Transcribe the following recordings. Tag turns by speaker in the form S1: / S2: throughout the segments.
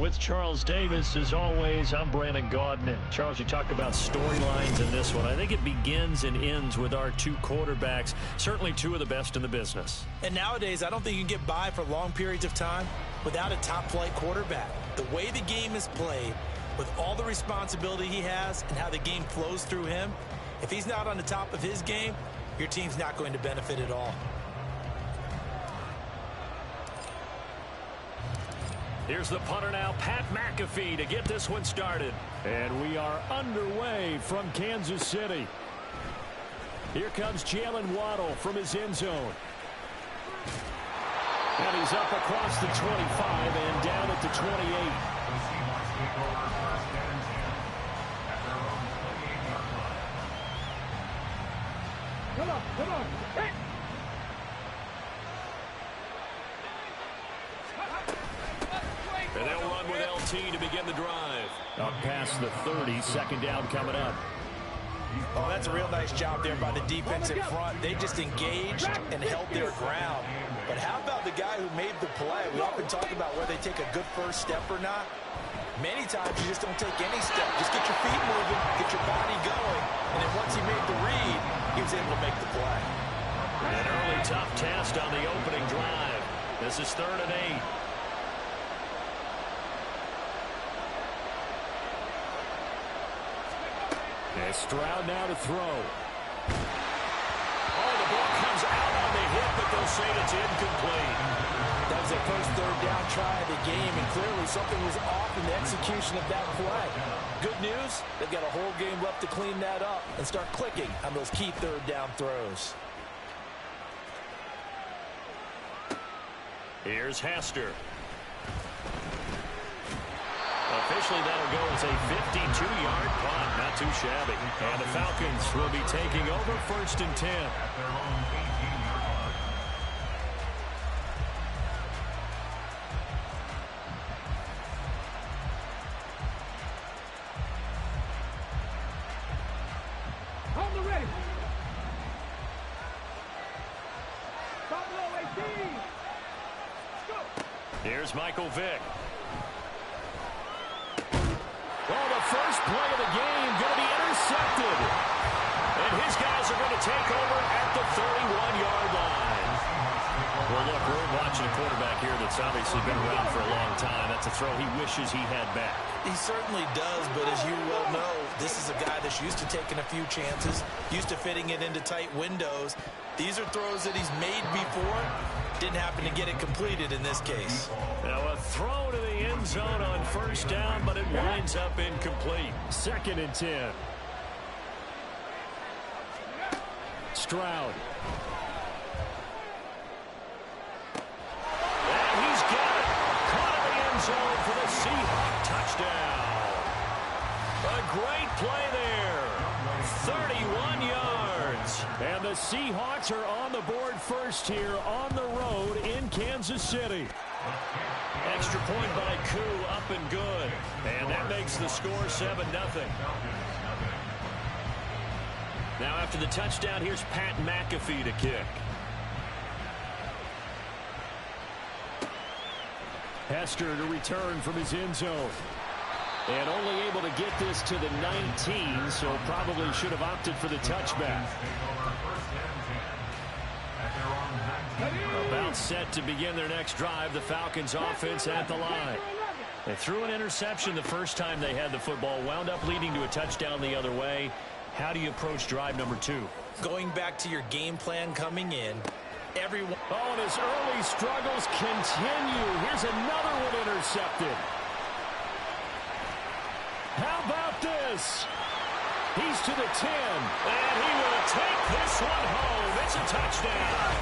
S1: With Charles Davis, as always, I'm Brandon Gaudin. Charles, you talk about storylines in this one. I think it begins and ends with our two quarterbacks, certainly two of the best in the business.
S2: And nowadays, I don't think you can get by for long periods of time without a top-flight quarterback. The way the game is played, with all the responsibility he has and how the game flows through him, if he's not on the top of his game, your team's not going to benefit at all.
S1: Here's the punter now, Pat McAfee, to get this one started.
S3: And we are underway from Kansas City. Here comes Jalen Waddle from his end zone. And he's up across the 25 and down at the 28.
S4: Come on. Hey.
S1: And they'll run with LT to begin the drive.
S3: Up past the 30, second down coming up.
S2: Oh, that's a real nice job there by the defense in front. They just engaged and held their ground. But how about the guy who made the play? We often talk about whether they take a good first step or not. Many times you just don't take any step. Just get your feet moving, get your body going, and then once he made the read, he was able to make the play.
S1: An early tough test on the opening drive. This is 3rd and 8.
S3: And Stroud now to throw.
S1: Oh, the ball comes out on the hit, but they'll say it's incomplete.
S2: That was their first 3rd down try of the game, and clearly something was off in the execution of that play. Good news, they've got a whole game left to clean that up and start clicking on those key 3rd down throws.
S1: Here's Hester. Officially, that'll go as a 52-yard punt. Not too shabby. And the Falcons will be taking over 1st and 10.
S4: On the ready. Stop low, 18. Go.
S1: Here's Michael Vick.
S3: Oh, the first play of the game going to be intercepted.
S1: And his guys are going to take over at the 31-yard line. Well, look, we're watching a quarterback here that's obviously been around for a long time. That's a throw he wishes he had back.
S2: He certainly does, but as you well know, this is a guy that's used to taking a few chances, used to fitting it into tight windows. These are throws that he's made before. Didn't happen to get it completed in this case.
S1: Now a throw to the end zone on 1st down, but it winds up incomplete.
S3: 2nd and 10. Stroud.
S1: And he's got it. Caught in the end zone for the Seahawk touchdown. A great play there. 31 yards.
S3: And the Seahawks are on the board first here on the road in Kansas City.
S1: Extra point by 𝐄, up and good. And that makes the score 7-0. Now after the touchdown, here's Pat McAfee to kick.
S3: Hester to return from his end zone. And only able to get this to the 19, so probably should have opted for the touchback.
S1: About set to begin their next drive, the Falcons offense at the line. They threw an interception the first time they had the football, wound up leading to a touchdown the other way. How do you approach drive number 2?
S2: Going back to your game plan coming in, everyone...
S3: Oh, and his early struggles continue. Here's another one intercepted. How about this? He's to the 10.
S1: And he will take this one home. It's a touchdown.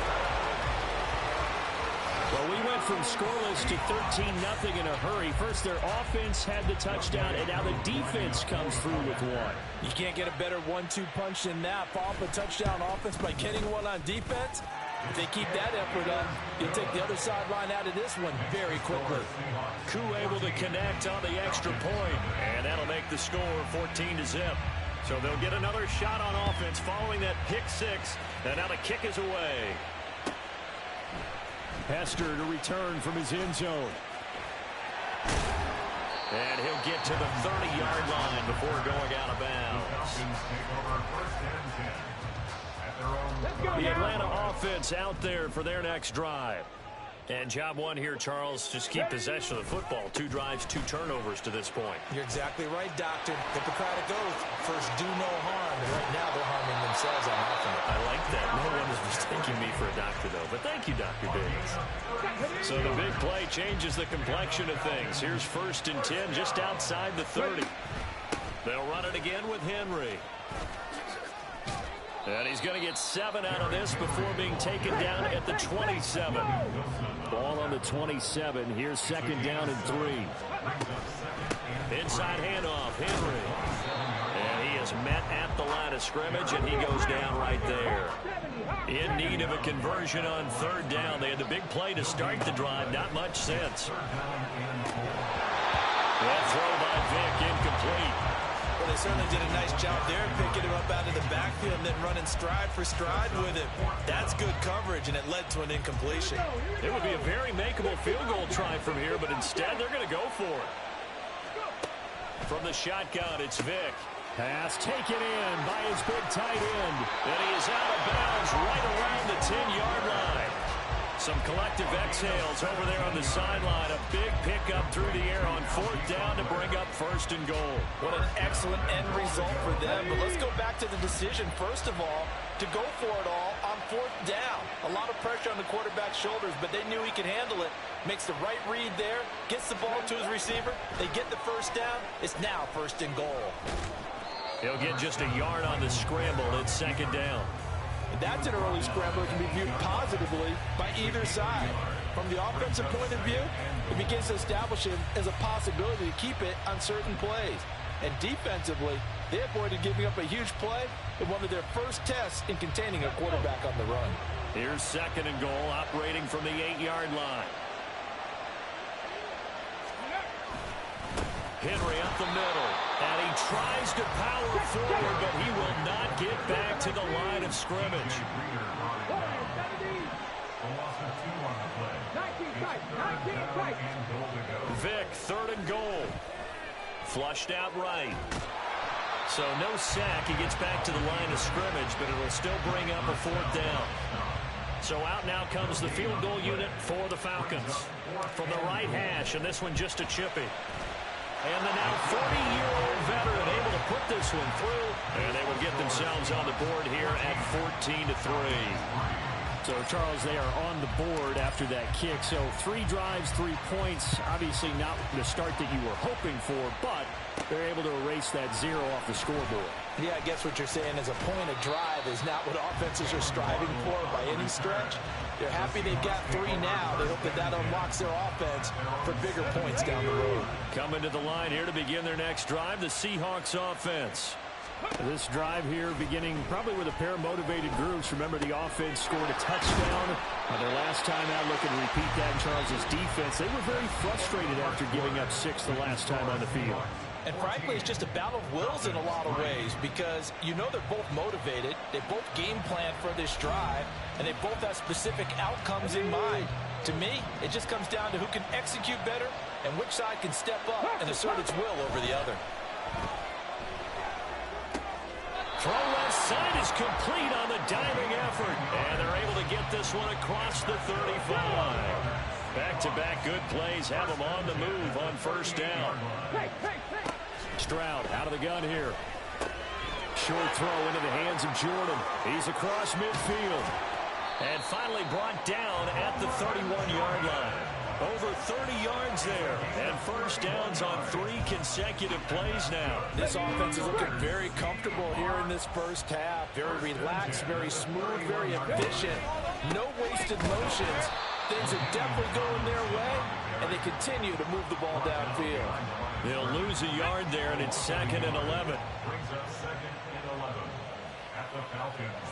S3: Well, we went from scoreless to 13-0 in a hurry. First, their offense had the touchdown, and now the defense comes through with one.
S2: You can't get a better 1-2 punch than that. Off a touchdown offense by getting one on defense. If they keep that effort up, you'll take the other sideline out of this one very quickly.
S1: 𝐄 able to connect on the extra point, and that'll make the score 14-0. So they'll get another shot on offense following that pick 6, and now the kick is away.
S3: Hester to return from his end zone.
S1: And he'll get to the 30-yard line before going out of bounds. The Atlanta offense out there for their next drive. And job one here, Charles, just keep possession of the football. 2 drives, 2 turnovers to this point.
S2: You're exactly right, Doctor. Hippocratic oath. First, do no harm. And right now, they're harming themselves on offense.
S1: I like that. No one is mistaking me for a doctor, though. But thank you, Dr. Davis. So the big play changes the complexion of things. Here's 1st and 10 just outside the 30. They'll run it again with Henry. And he's going to get 7 out of this before being taken down at the 27. Ball on the 27. Here's 2nd down and 3. Inside handoff, Henry. And he is met at the line of scrimmage, and he goes down right there. In need of a conversion on 3rd down. They had the big play to start the drive. Not much sense. That throw by Vick incomplete.
S2: Well, they certainly did a nice job there, picking him up out of the backfield and then running stride for stride with him. That's good coverage, and it led to an incompletion.
S1: It would be a very makeable field goal try from here, but instead they're going to go for it. From the shotgun, it's Vick. Pass taken in by his big tight end. And he is out of bounds right around the 10-yard line. Some collective exhales over there on the sideline. A big pickup through the air on 4th down to bring up 1st and goal.
S2: What an excellent end result for them. But let's go back to the decision, first of all, to go for it all on 4th down. A lot of pressure on the quarterback's shoulders, but they knew he could handle it. Makes the right read there, gets the ball to his receiver. They get the 1st down. It's now 1st and goal.
S1: He'll get just a yard on the scramble. It's 2nd down.
S2: That's an early scramble that can be viewed positively by either side. From the offensive point of view, it begins to establish it as a possibility to keep it on certain plays. And defensively, they avoided giving up a huge play in one of their first tests in containing a quarterback on the run.
S1: Here's 2nd and goal, operating from the 8-yard line. Henry up the middle, and he tries to power forward, but he will not get back to the line of scrimmage. Vick, 3rd and goal. Flushed out right. So no sack. He gets back to the line of scrimmage, but it'll still bring up a 4th down. So out now comes the field goal unit for the Falcons. From the right hash, and this one just a chippy. And the now 40-year-old veteran able to put this one through. And they will get themselves on the board here at 14-3.
S3: So, Charles, they are on the board after that kick. So 3 drives, 3 points. Obviously not the start that you were hoping for, but they're able to erase that 0 off the scoreboard.
S2: Yeah, I guess what you're saying is a point of drive is not what offenses are striving for by any stretch. They're happy they've got 3 now. They hope that that unlocks their offense for bigger points down the road.
S1: Coming to the line here to begin their next drive, the Seahawks offense.
S3: This drive here beginning probably with a pair of motivated groups. Remember, the offense scored a touchdown their last time out. Look and repeat that in Charles' defense. They were very frustrated after giving up 6 the last time on the field.
S2: And frankly, it's just a battle of wills in a lot of ways because you know they're both motivated. They both game plan for this drive, and they both have specific outcomes in mind. To me, it just comes down to who can execute better and which side can step up and assert its will over the other.
S1: Throw left side is complete on the diving effort. And they're able to get this one across the 35. Back-to-back good plays have them on the move on 1st down. Stroud out of the gun here. Short throw into the hands of Jordan. He's across midfield. And finally brought down at the 31-yard line. Over 30 yards there. And 1st downs on 3 consecutive plays now.
S2: This offense is looking very comfortable here in this first half. Very relaxed, very smooth, very efficient. No wasted motions. Things are definitely going their way, and they continue to move the ball downfield.
S1: They'll lose a yard there, and it's 2nd and 11.
S5: Brings us 2nd and 11 at the Falcons.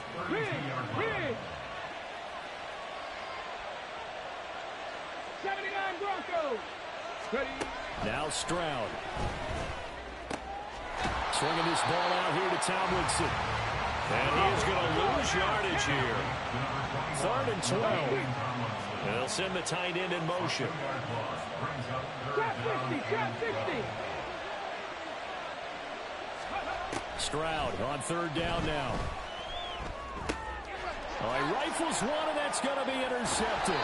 S4: 79 Broncos. Ready.
S3: Now Stroud. Swinging this ball out here to Tomlinson.
S1: And he is going to lose yardage here.
S3: 3rd and 12.
S1: They'll send the tight end in motion.
S4: Trap 60, trap 60.
S3: Stroud on third down now. All right, rifles one, and that's going to be intercepted.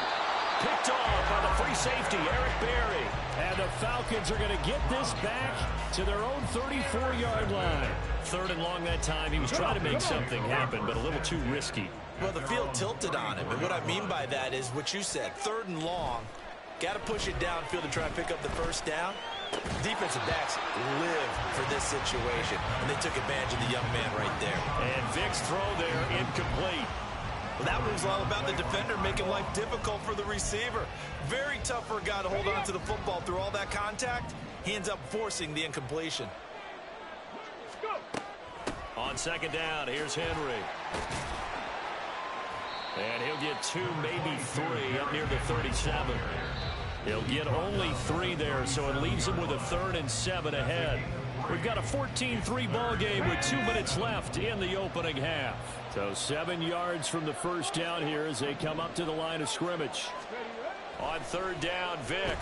S1: Picked off by the free safety, Eric Berry.
S3: And the Falcons are going to get this back to their own 34-yard line.
S1: Third and long that time. He was trying to make something happen, but a little too risky.
S2: Well, the field tilted on him, and what I mean by that is what you said, third and long. Got to push it downfield to try and pick up the first down. Defensive backs live for this situation, and they took advantage of the young man right there.
S1: And Vick's throw there incomplete.
S2: Well, that was all about the defender making life difficult for the receiver. Very tough for a guy to hold on to the football through all that contact. He ends up forcing the incompletion.
S1: On second down, here's Henry. And he'll get 2, maybe 3 up near the 37. He'll get only 3 there, so it leaves him with a 3rd and 7 ahead. We've got a 14-3 ball game with 2 minutes left in the opening half. So 7 yards from the first down here as they come up to the line of scrimmage. On third down, Vick.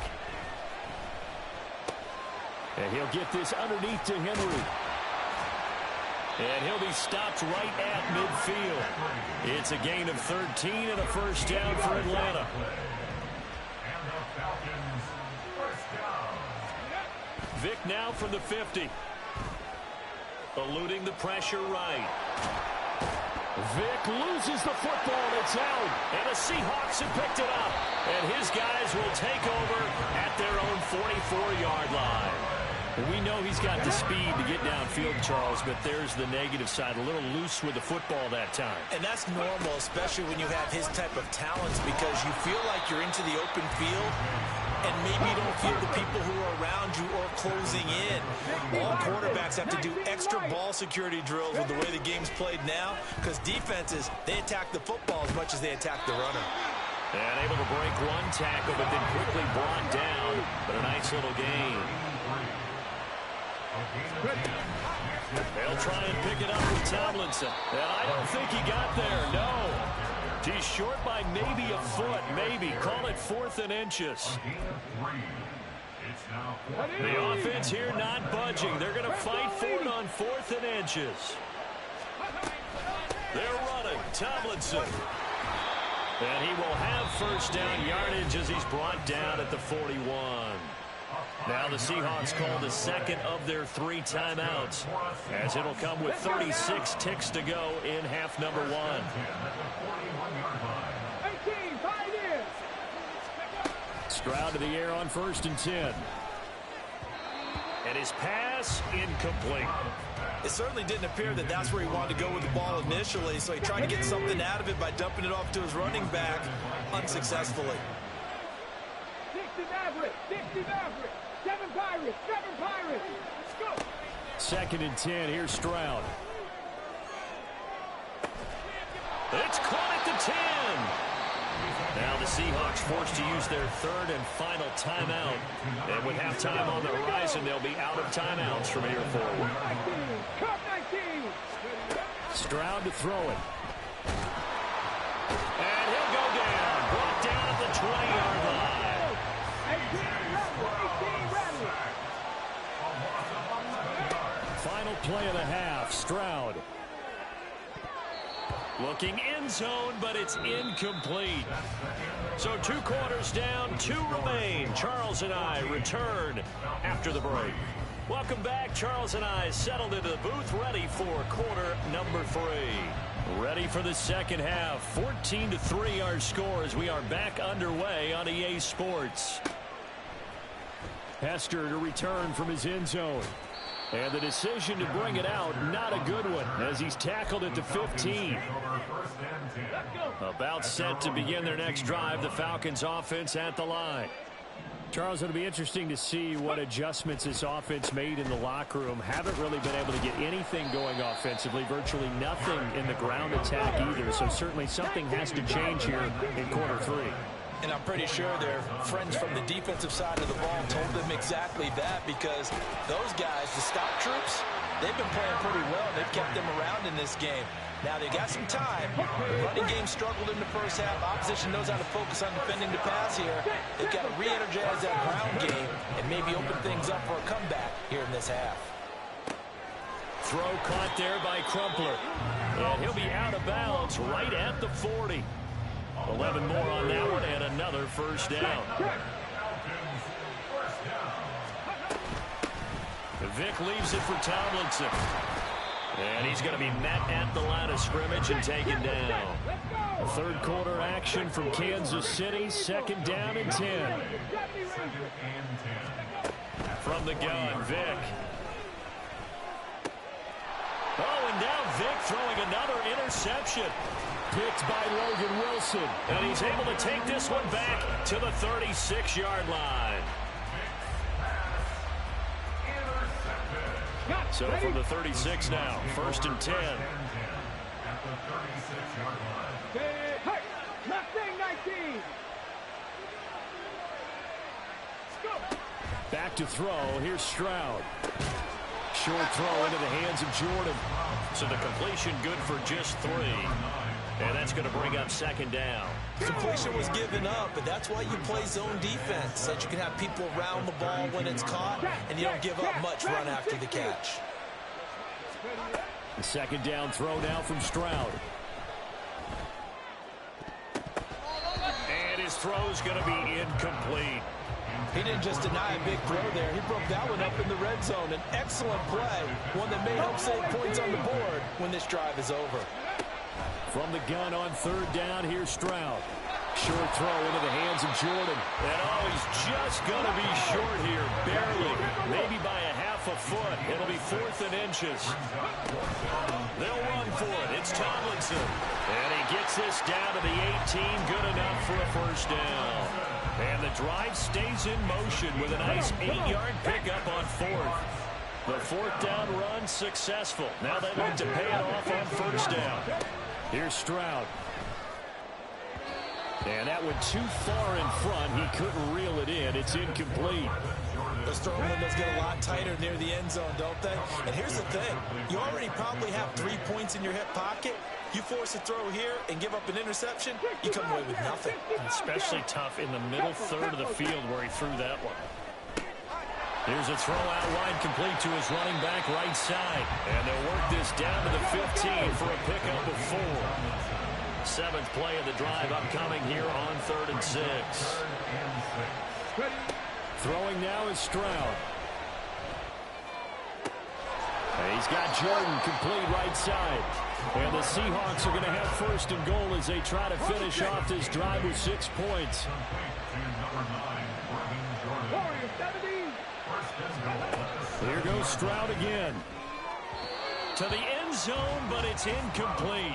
S1: And he'll get this underneath to Henry. And he'll be stopped right at midfield. It's a gain of 13 and a first down for Atlanta. Vick now from the 50. Eluding the pressure right.
S3: Vick loses the football. It's out.
S1: And the Seahawks have picked it up. And his guys will take over at their own 44-yard line. And we know he's got the speed to get downfield, Charles, but there's the negative side. A little loose with the football that time.
S2: And that's normal, especially when you have his type of talents, because you feel like you're into the open field and maybe you don't feel the people who are around you or closing in. All quarterbacks have to do extra ball security drills with the way the game's played now, because defenses, they attack the football as much as they attack the runner.
S1: And able to break one tackle, but then quickly brought down. But a nice little gain. They'll try and pick it up with Tomlinson. And I don't think he got there, no. He's short by maybe a foot, maybe. Call it 4th and inches. The offense here not budging. They're going to fight for it on 4th and inches. They're running. Tomlinson. And he will have first down yardage as he's brought down at the 41. Now the Seahawks call the second of their 3 timeouts, as it'll come with 36 ticks to go in half number 1.
S4: 18, 5 in.
S3: Stroud to the air on 1st and 10.
S1: And his pass incomplete.
S2: It certainly didn't appear that that's where he wanted to go with the ball initially, so he tried to get something out of it by dumping it off to his running back unsuccessfully.
S4: 60 Maverick, 60 Maverick. 7 Pirates, 7 Pirates. Let's go.
S3: 2nd and 10. Here's Stroud.
S1: It's caught at the 10. Now the Seahawks forced to use their 3rd and final timeout. And with halftime on the horizon, they'll be out of timeouts from here forward.
S4: 19, cut 19.
S3: Stroud to throw it.
S1: And he'll go down. Brought down at the 20-yard line.
S4: 18 Radley.
S3: Final play of the half. Stroud.
S1: Looking end zone, but it's incomplete. So 2 quarters down, 2 remain. Charles and I return after the break. Welcome back. Charles and I settled into the booth, ready for quarter number 3. Ready for the second half. 14-3 our score as we are back underway on EA Sports.
S3: Hester to return from his end zone. And the decision to bring it out, not a good one, as he's tackled at the 15. About set to begin their next drive, the Falcons offense at the line. Charles, it'll be interesting to see what adjustments this offense made in the locker room. Haven't really been able to get anything going offensively, virtually nothing in the ground attack either. So certainly something has to change here in quarter 3.
S2: And I'm pretty sure their friends from the defensive side of the ball told them exactly that, because those guys, the stop troops, they've been playing pretty well. They've kept them around in this game. Now, they got some time. The running game struggled in the first half. Opposition knows how to focus on defending the pass here. They've got to re-energize that ground game and maybe open things up for a comeback here in this half.
S1: Throw caught there by Crumpler. And he'll be out of bounds right at the 40. 11 more on that one and another first down. Vick leaves it for Tomlinson. And he's going to be met at the line of scrimmage and taken down.
S3: Third quarter action from Kansas City. Second down and 10.
S1: From the gun, Vick. Oh, and now Vick throwing another interception.
S3: Picked by Logan Wilson.
S1: And he's able to take this one back to the 36-yard line. So from the 36 now, first and 10.
S4: Hey, Mustang 19.
S3: Back to throw. Here's Stroud. Short throw into the hands of Jordan.
S1: So the completion good for just 3. And that's going to bring up second down.
S2: Completion was given up, but that's why you play zone defense, so that you can have people around the ball when it's caught, and you don't give up much run after the catch.
S3: The second down throw now from Stroud.
S1: And his throw's going to be incomplete.
S2: He didn't just deny a big throw there. He broke that one up in the red zone. An excellent play, one that may help save points on the board when this drive is over.
S3: From the gun on third down, here's Stroud. Short throw into the hands of Jordan.
S1: And oh, he's just going to be short here, barely. Maybe by a half a foot. It'll be 4th and inches. They'll run for it. It's Tomlinson. And he gets this down to the 18. Good enough for a first down. And the drive stays in motion with a nice 8-yard pickup on 4th. The 4th down run successful. Now they look to pay it off on first down.
S3: Here's Stroud. And that went too far in front. He couldn't reel it in. It's incomplete.
S2: Those throw windows get a lot tighter near the end zone, don't they? And here's the thing. You already probably have 3 points in your hip pocket. You force a throw here and give up an interception, you come away with nothing.
S1: Especially tough in the middle third of the field where he threw that one.
S3: Here's a throw out wide, complete to his running back right side.
S1: And they'll work this down to the 15 for a pickup of 4. 7th play of the drive upcoming here on 3rd and 6.
S3: Throwing now is Stroud. And he's got Jordan complete right side. And the Seahawks are going to have first and goal as they try to finish off this drive with 6 points. Here goes Stroud again.
S1: To the end zone, but it's incomplete.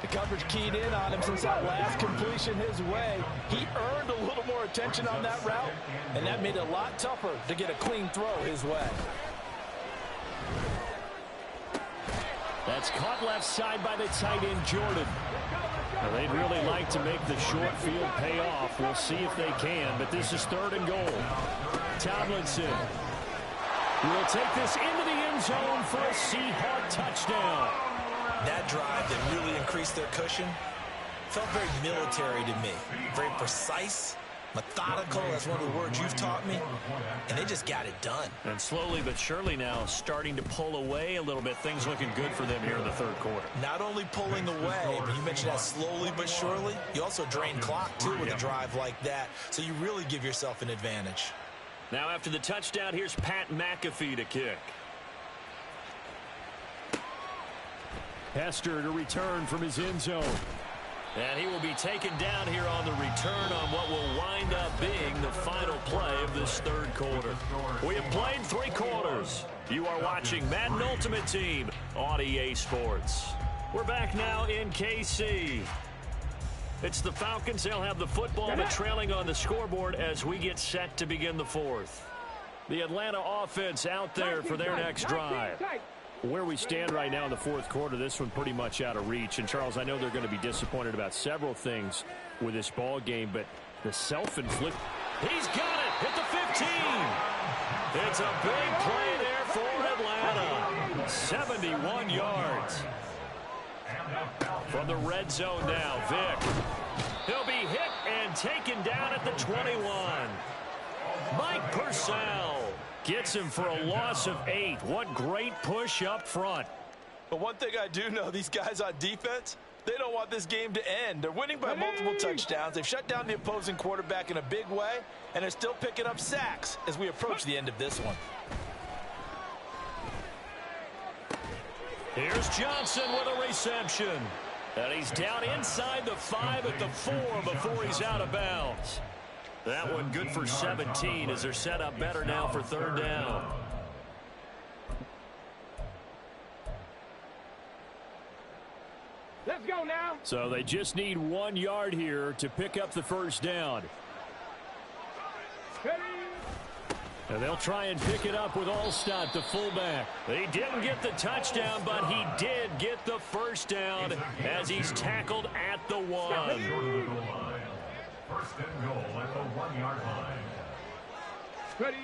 S2: The coverage keyed in on him since that last completion his way. He earned a little more attention on that route, and that made it a lot tougher to get a clean throw his way.
S3: That's caught left side by the tight end, Jordan. Well, they'd really like to make the short field pay off. We'll see if they can, but this is 3rd and goal. Tomlinson will take this into the end zone for a Seahawk touchdown.
S2: That drive that really increased their cushion felt very military to me. Very precise, methodical. That's one of the words you've taught me. And they just got it done.
S1: And slowly but surely now starting to pull away a little bit. Things looking good for them here in the 3rd quarter.
S2: Not only pulling away, but you mentioned that slowly but surely. You also drain clock, too, with a drive like that. So you really give yourself an advantage.
S1: Now after the touchdown, here's Pat McAfee to kick.
S3: Hester to return from his end zone.
S1: And he will be taken down here on the return on what will wind up being the final play of this 3rd quarter. We have played 3 quarters. You are watching Madden Ultimate Team on EA Sports. We're back now in KC. It's the Falcons. They'll have the football, but trailing on the scoreboard as we get set to begin the 4th. The Atlanta offense out there for their next drive.
S3: Where we stand right now in the 4th quarter, this one pretty much out of reach. And, Charles, I know they're going to be disappointed about several things with this ball game, but the self-inflict.
S1: He's got it at the 15. It's a big play there for Atlanta. 71 yards. From the red zone now, Vick. He'll be hit and taken down at the 21. Mike Purcell gets him for a loss of 8. What great push up front.
S2: But one thing I do know, these guys on defense, they don't want this game to end. They're winning by multiple touchdowns. They've shut down the opposing quarterback in a big way, and they're still picking up sacks as we approach the end of this one.
S1: Here's Johnson with a reception. And he's down inside the 5 at the 4 before he's out of bounds. That one good for 17 as they're set up better now for third down.
S4: Let's go now.
S3: So they just need 1 yard here to pick up the first down.
S4: Ready.
S3: And they'll try and pick it up with Allstott, the fullback.
S1: He didn't get the touchdown, but he did get the first down as he's tackled at the 1.
S5: First and goal at the 1 yard line.
S4: Ready.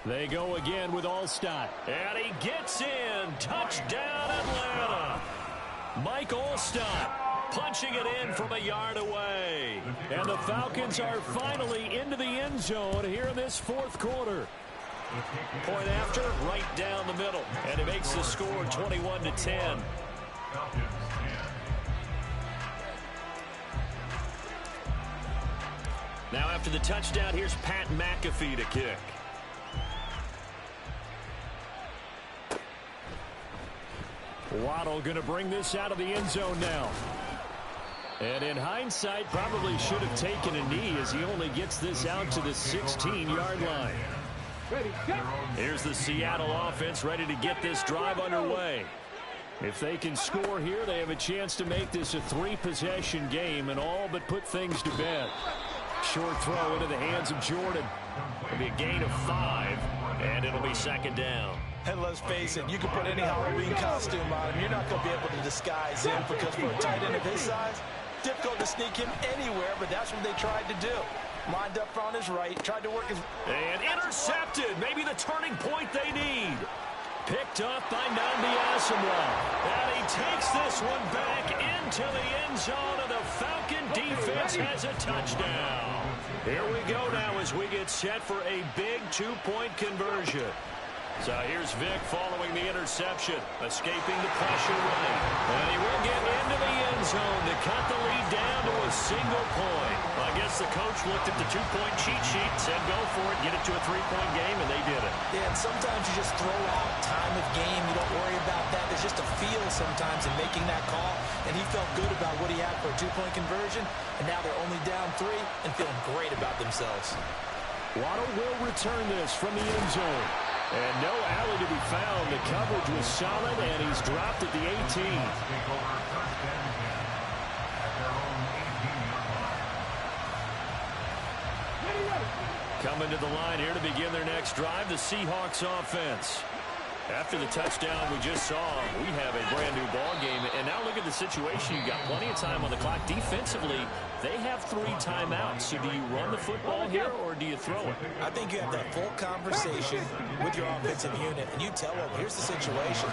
S3: They go again with Allstott.
S1: And he gets in. Touchdown, Atlanta. Mike Allstott punching it in from a yard away.
S3: And the Falcons are finally into the end zone here in this fourth quarter.
S1: Point after, right down the middle. And it makes the score 21-10. Now after the touchdown, here's Pat McAfee to kick.
S3: Waddle going to bring this out of the end zone now. And in hindsight, probably should have taken a knee as he only gets this out to the 16-yard line.
S4: Ready. Set.
S1: Here's the Seattle offense ready to get this drive underway.
S3: If they can score here, they have a chance to make this a 3-possession game and all but put things to bed. Short throw into the hands of Jordan.
S1: It'll be a gain of 5, and it'll be second down.
S2: And let's face it, you can put any Halloween costume on him. You're not going to be able to disguise him because for a tight end of his size, difficult to sneak him anywhere, but that's what they tried to do. Lined up on his right, tried to work his...
S1: And intercepted. Maybe the turning point they need. Picked up by Nnamdi Asomugha. And he takes this one back into the end zone, and the Falcon defense has a touchdown. Here we go now as we get set for a big 2-point conversion. So here's Vick following the interception, escaping the pressure running. And he will get into the end zone to cut the lead down to a single point. I guess the coach looked at the 2-point cheat sheet, said go for it, get it to a 3-point game, and they did it.
S2: Yeah, and sometimes you just throw out time of game. You don't worry about that. There's just a feel sometimes in making that call, and he felt good about what he had for a 2-point conversion, and now they're only down 3 and feeling great about themselves.
S3: Waddle will return this from the end zone. And no alley to be found. The coverage was solid, and he's dropped at the 18.
S1: Coming to the line here to begin their next drive, the Seahawks offense. After the touchdown we just saw, we have a brand-new ball game. And now look at the situation. You've got plenty of time on the clock. Defensively, they have 3 timeouts. So do you run the football here, or do you throw it?
S2: I think you have that full conversation with your offensive unit, and you tell them, here's the situation.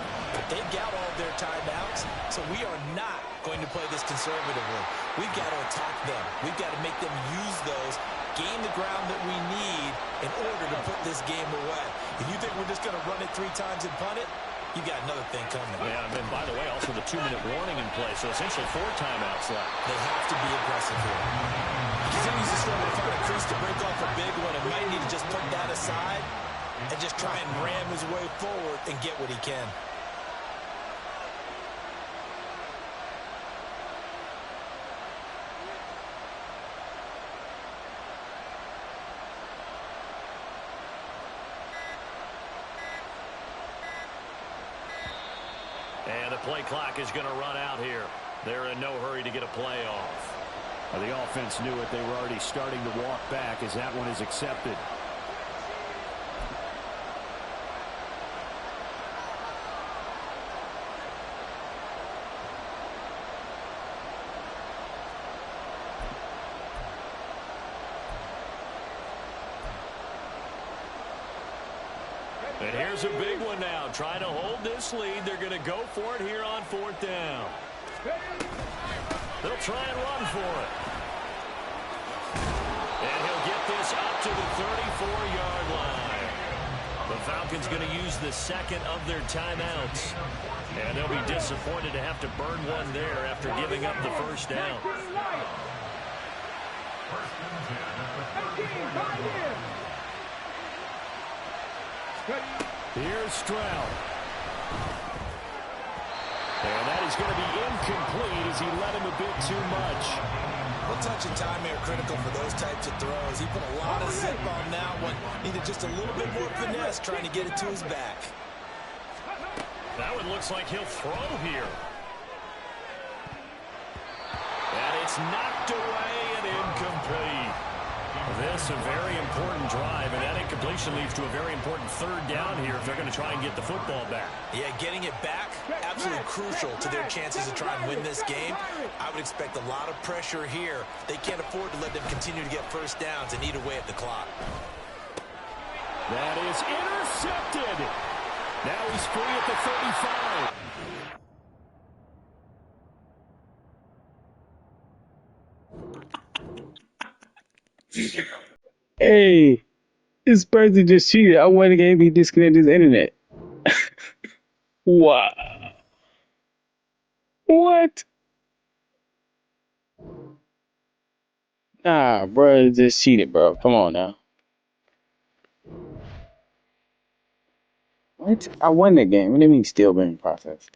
S2: They've got all of their timeouts, so we are not going to play this conservatively. We've got to attack them. We've got to make them use those, gain the ground that we need in order to put this game away. If you think we're just going to run it 3 times and punt it, you got another thing coming.
S1: Yeah, and then, by the way, also the 2-minute warning in play, so essentially 4 timeouts left.
S2: They have to be aggressive here. He continues to struggle to find a crease to break off a big one, and might need to just put that aside and just try and ram his way forward and get what he can.
S1: And the play clock is going to run out here. They're in no hurry to get a play off.
S3: The offense knew it. They were already starting to walk back as that one is accepted.
S1: And here's a big one now. Trying to hold this lead. They're going to go for it here on 4th down. They'll try and run for it. And he'll get this up to the 34-yard line. The Falcons going to use the second of their timeouts. And they'll be disappointed to have to burn one there after giving up the first down.
S3: Here's Stroud. And that is going to be incomplete as he led him a bit too much.
S2: Well, touch and time are critical for those types of throws. He put a lot of zip on that one. Needed just a little bit more finesse trying to get it to his back.
S1: That one looks like he'll throw here. And it's knocked away and incomplete. This a very important drive, and that incompletion leads to a very important 3rd down here if they're going to try and get the football back.
S2: Yeah, getting it back, absolutely crucial to their chances to try and win this game. I would expect a lot of pressure here. They can't afford to let them continue to get first downs and eat away at the clock.
S3: That is intercepted. Now he's free at the 35.
S6: Hey, this person just cheated. I went and he disconnected his internet. Wow. What? Nah, bro, just cheated, bro. Come on now. What? I won that game. What do you mean still being processed?